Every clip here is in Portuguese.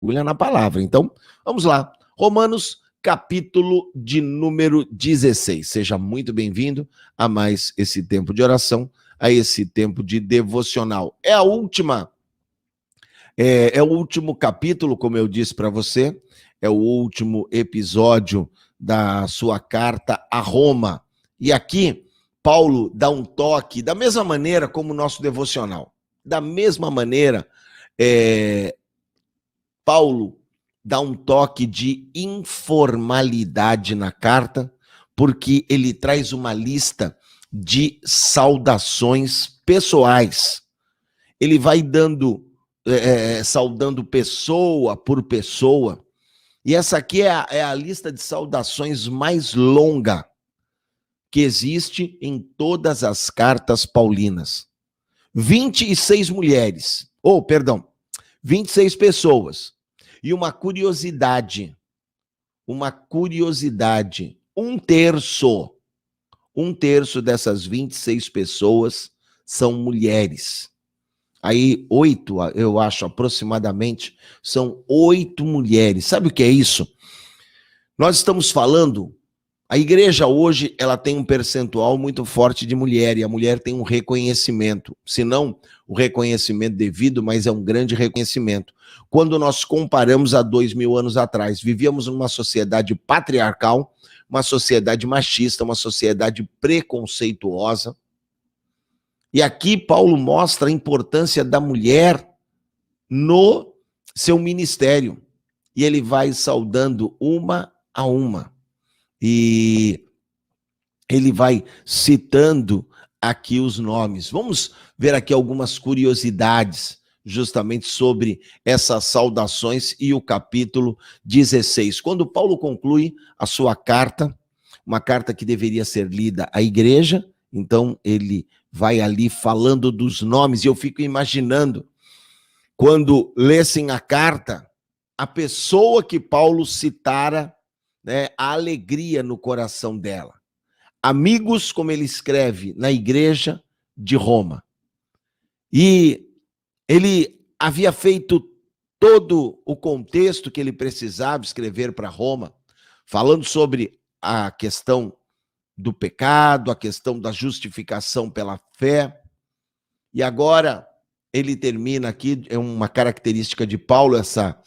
mergulha na palavra. Então, vamos lá. Romanos, capítulo de número 16. Seja muito bem-vindo a mais esse tempo de oração, a esse tempo de devocional. É o último capítulo, como eu disse para você, é o último episódio da sua carta a Roma. E aqui, Paulo dá um toque, da mesma maneira como o nosso devocional. Da mesma maneira, Paulo dá um toque de informalidade na carta, porque ele traz uma lista de saudações pessoais. Ele vai saudando pessoa por pessoa. E essa aqui é a lista de saudações mais longa que existe em todas as cartas paulinas. 26 mulheres, 26 pessoas. E uma curiosidade, um terço dessas 26 pessoas são mulheres. Aí 8, eu acho, aproximadamente, são 8 mulheres. Sabe o que é isso? Nós estamos falando, a igreja hoje, ela tem um percentual muito forte de mulher, e a mulher tem um reconhecimento, se não o reconhecimento devido, mas é um grande reconhecimento. Quando nós comparamos a 2000 anos atrás, vivíamos numa sociedade patriarcal, uma sociedade machista, uma sociedade preconceituosa. E aqui Paulo mostra a importância da mulher no seu ministério. E ele vai saudando uma a uma. E ele vai citando aqui os nomes. Vamos ver aqui algumas curiosidades justamente sobre essas saudações e o capítulo 16. Quando Paulo conclui a sua carta, uma carta que deveria ser lida à igreja, então ele vai ali falando dos nomes, e eu fico imaginando, quando lessem a carta, a pessoa que Paulo citara, né, a alegria no coração dela. Amigos, como ele escreve, na igreja de Roma. E ele havia feito todo o contexto que ele precisava escrever para Roma, falando sobre a questão do pecado, a questão da justificação pela fé. E agora ele termina aqui, é uma característica de Paulo essa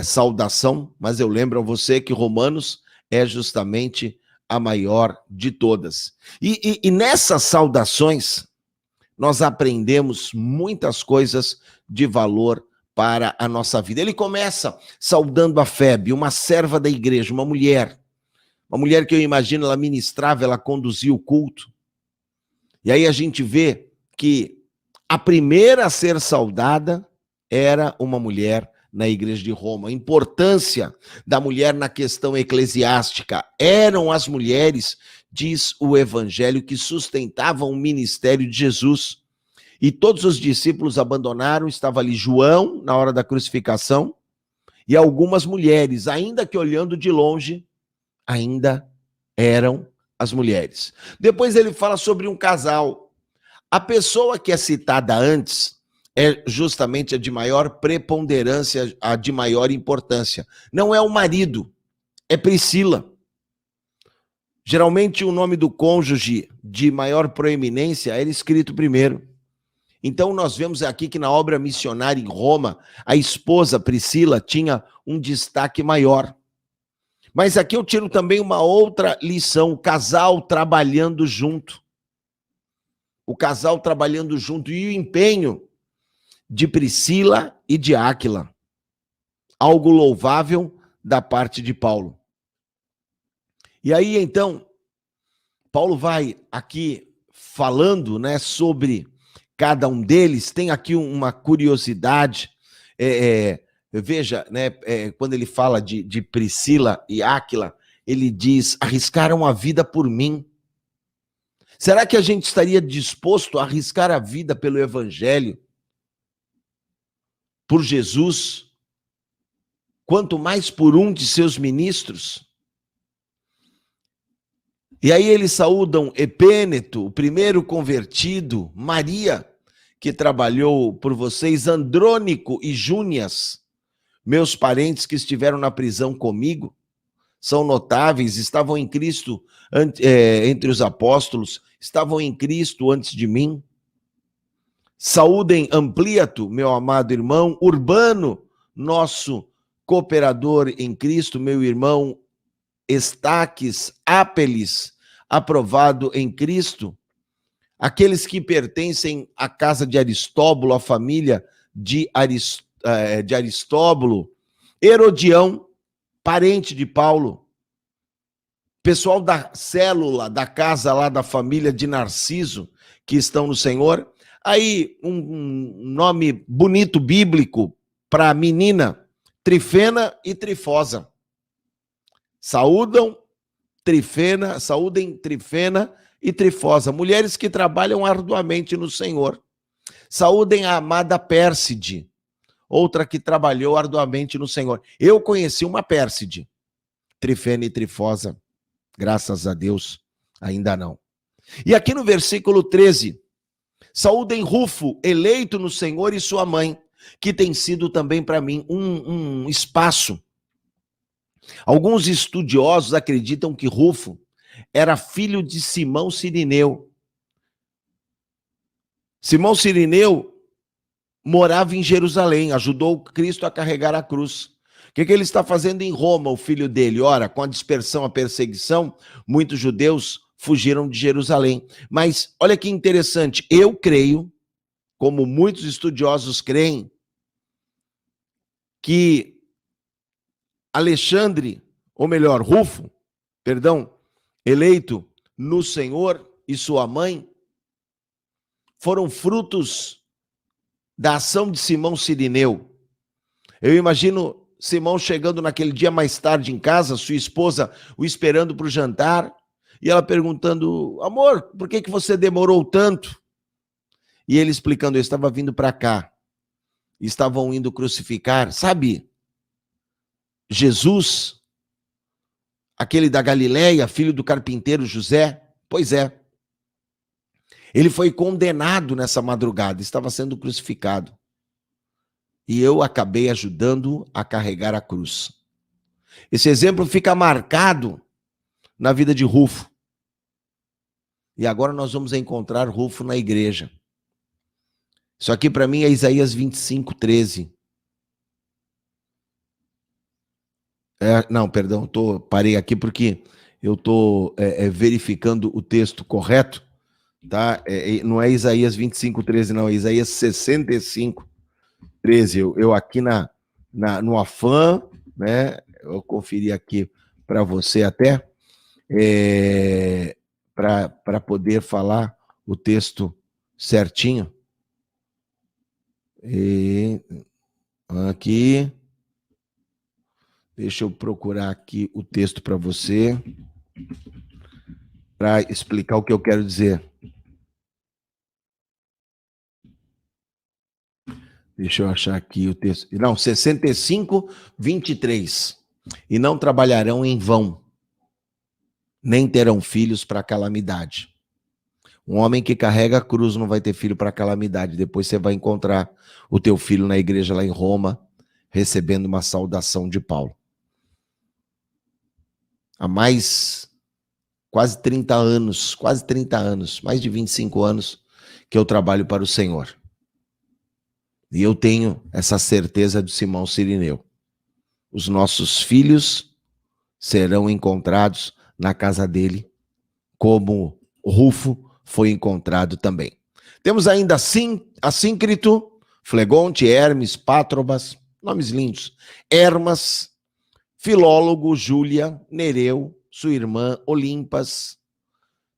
saudação, mas eu lembro a você que Romanos é justamente a maior de todas. E nessas saudações, nós aprendemos muitas coisas de valor para a nossa vida. Ele começa saudando a Febe, uma serva da igreja, uma mulher que eu imagino, ela ministrava, ela conduzia o culto. E aí a gente vê que a primeira a ser saudada era uma mulher na igreja de Roma. A importância da mulher na questão eclesiástica. Eram as mulheres, diz o evangelho, que sustentavam o ministério de Jesus. E todos os discípulos abandonaram, estava ali João, na hora da crucificação, e algumas mulheres, ainda que olhando de longe, ainda eram as mulheres. Depois ele fala sobre um casal. A pessoa que é citada antes é justamente a de maior preponderância, a de maior importância. Não é o marido, é Priscila. Geralmente o nome do cônjuge de maior proeminência era escrito primeiro. Então nós vemos aqui que na obra missionária em Roma, a esposa Priscila tinha um destaque maior. Mas aqui eu tiro também uma outra lição, o casal trabalhando junto. O casal trabalhando junto e o empenho de Priscila e de Áquila. Algo louvável da parte de Paulo. E aí, então, Paulo vai aqui falando, né, sobre cada um deles. Tem aqui uma curiosidade, veja, né, quando ele fala de Priscila e Áquila, ele diz, arriscaram a vida por mim. Será que a gente estaria disposto a arriscar a vida pelo evangelho? Por Jesus? Quanto mais por um de seus ministros? E aí eles saúdam Epêneto, o primeiro convertido, Maria, que trabalhou por vocês, Andrônico e Júnias, meus parentes que estiveram na prisão comigo, são notáveis, estavam em Cristo entre os apóstolos, estavam em Cristo antes de mim. Saúdem Ampliato, meu amado irmão, Urbano, nosso cooperador em Cristo, meu irmão Estaques, Apeles, aprovado em Cristo, aqueles que pertencem à casa de Aristóbulo, a família de Aristóbulo, Herodião, parente de Paulo, pessoal da célula, da casa lá da família de Narciso, que estão no Senhor. Aí um nome bonito bíblico para menina, Trifena e Trifosa. Saúdem Trifena e Trifosa, mulheres que trabalham arduamente no Senhor. Saúdem a amada Pérside, outra que trabalhou arduamente no Senhor. Eu conheci uma Pérside, Trifena e Trifosa, graças a Deus, ainda não. E aqui no versículo 13, saúdem Rufo, eleito no Senhor, e sua mãe, que tem sido também para mim um espaço. Alguns estudiosos acreditam que Rufo era filho de Simão Cirineu. Simão Cirineu morava em Jerusalém, ajudou Cristo a carregar a cruz. O que ele está fazendo em Roma, o filho dele? Ora, com a dispersão, a perseguição, muitos judeus fugiram de Jerusalém. Mas olha que interessante, eu creio, como muitos estudiosos creem, que Alexandre, ou melhor, Rufo, eleito no Senhor e sua mãe, foram frutos da ação de Simão Cirineu. Eu imagino Simão chegando naquele dia mais tarde em casa, sua esposa o esperando para o jantar, e ela perguntando, amor, por que você demorou tanto? E ele explicando, eu estava vindo para cá, estavam indo crucificar, sabe, Jesus, aquele da Galileia, filho do carpinteiro José, pois é, ele foi condenado nessa madrugada, estava sendo crucificado. E eu acabei ajudando a carregar a cruz. Esse exemplo fica marcado na vida de Rufo. E agora nós vamos encontrar Rufo na igreja. Isso aqui para mim é Isaías 25, 13. Não, perdão, parei aqui porque eu estou verificando o texto correto. Tá? Não é Isaías 25, 13, não, é Isaías 65, 13. Eu aqui no afã, né? Eu conferi aqui para você até, para poder falar o texto certinho. E aqui, deixa eu procurar aqui o texto para você, para explicar o que eu quero dizer. Deixa eu achar aqui o texto. Não, 65, 23. E não trabalharão em vão, nem terão filhos para calamidade. Um homem que carrega a cruz não vai ter filho para calamidade. Depois você vai encontrar o teu filho na igreja lá em Roma, recebendo uma saudação de Paulo. Há quase 30 anos, mais de 25 anos que eu trabalho para o Senhor. E eu tenho essa certeza de Simão Cirineu. Os nossos filhos serão encontrados na casa dele, como Rufo foi encontrado também. Temos ainda Assíncrito, Flegonte, Hermes, Pátrobas, nomes lindos, Hermas, Filólogo, Júlia, Nereu, sua irmã, Olimpas,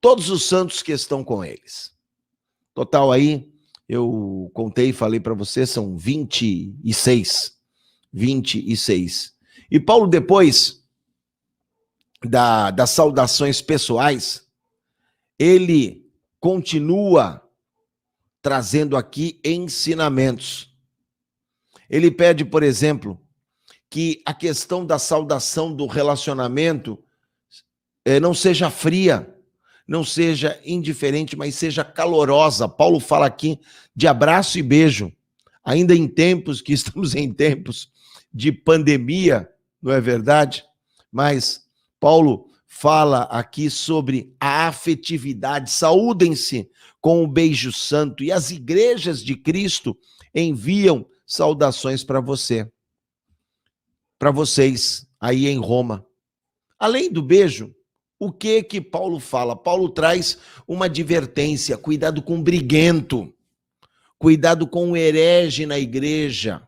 todos os santos que estão com eles. Total aí, eu contei e falei para você, são 26. 26. E Paulo, depois das saudações pessoais, ele continua trazendo aqui ensinamentos. Ele pede, por exemplo, que a questão da saudação do relacionamento não seja fria, não seja indiferente, mas seja calorosa. Paulo fala aqui de abraço e beijo, ainda em tempos que estamos em tempos de pandemia, não é verdade? Mas Paulo fala aqui sobre a afetividade. Saúdem-se com o beijo santo, e as igrejas de Cristo enviam saudações para você, para vocês aí em Roma. Além do beijo, o que Paulo fala? Paulo traz uma advertência: cuidado com o briguento, cuidado com o herege na igreja.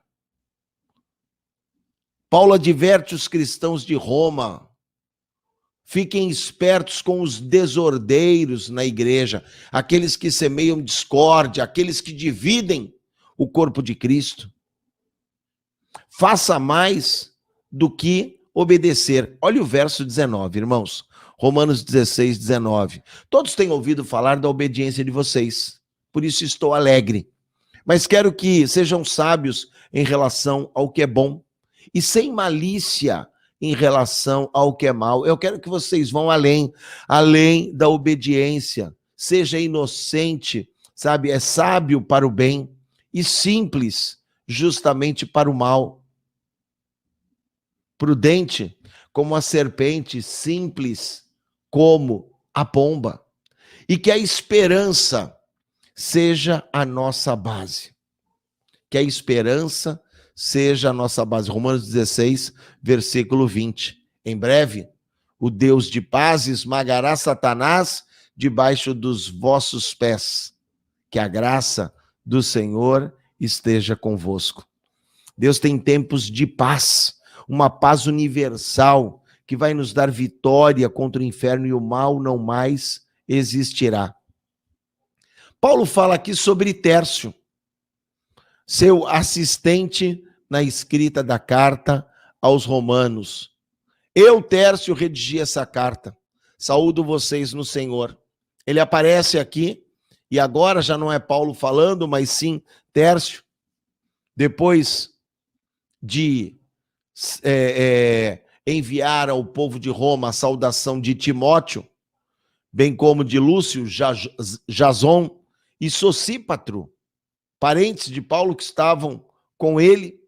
Paulo adverte os cristãos de Roma: fiquem espertos com os desordeiros na igreja, aqueles que semeiam discórdia, aqueles que dividem o corpo de Cristo. Faça mais do que obedecer. Olha o verso 19, irmãos. Romanos 16, 19. Todos têm ouvido falar da obediência de vocês, por isso estou alegre. Mas quero que sejam sábios em relação ao que é bom e sem malícia em relação ao que é mal. Eu quero que vocês vão além da obediência. Seja inocente, sabe? É sábio para o bem e simples justamente para o mal. Prudente como a serpente, simples como a pomba. E que a esperança seja a nossa base. Que a esperança seja a nossa base. Romanos 16, versículo 20. Em breve, o Deus de paz esmagará Satanás debaixo dos vossos pés. Que a graça do Senhor esteja convosco. Deus tem tempos de paz, uma paz universal que vai nos dar vitória contra o inferno, e o mal não mais existirá. Paulo fala aqui sobre Tércio, seu assistente na escrita da carta aos Romanos. Eu, Tércio, redigi essa carta. Saúdo vocês no Senhor. Ele aparece aqui, e agora já não é Paulo falando, mas sim Tércio. Depois de enviar ao povo de Roma a saudação de Timóteo, bem como de Lúcio, Jason e Sosípatro, parentes de Paulo que estavam com ele.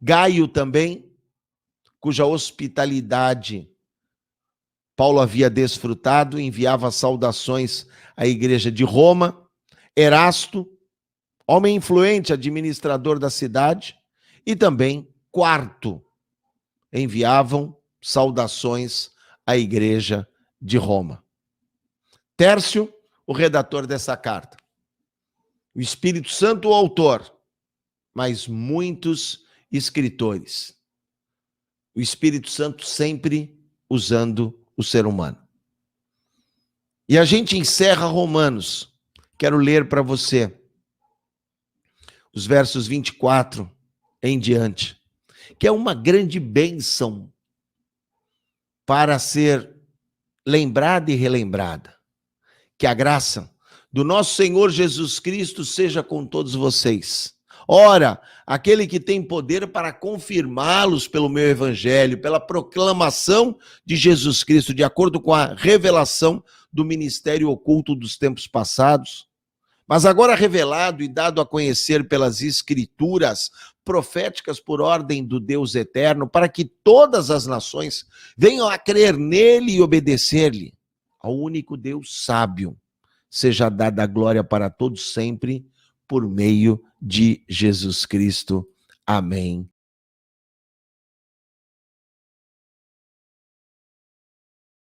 Gaio também, cuja hospitalidade Paulo havia desfrutado, enviava saudações à igreja de Roma. Erasto, homem influente, administrador da cidade, e também Quarto, enviavam saudações à igreja de Roma. Tércio, o redator dessa carta. O Espírito Santo, o autor, mas muitos escritores. O Espírito Santo sempre usando o ser humano. E a gente encerra Romanos. Quero ler para você os versos 24 em diante, que é uma grande bênção para ser lembrada e relembrada. Que a graça do nosso Senhor Jesus Cristo seja com todos vocês. Ora, aquele que tem poder para confirmá-los pelo meu evangelho, pela proclamação de Jesus Cristo, de acordo com a revelação do ministério oculto dos tempos passados, mas agora revelado e dado a conhecer pelas escrituras proféticas por ordem do Deus eterno, para que todas as nações venham a crer nele e obedecer-lhe. Ao único Deus sábio seja dada a glória para todos sempre, por meio de Jesus Cristo. Amém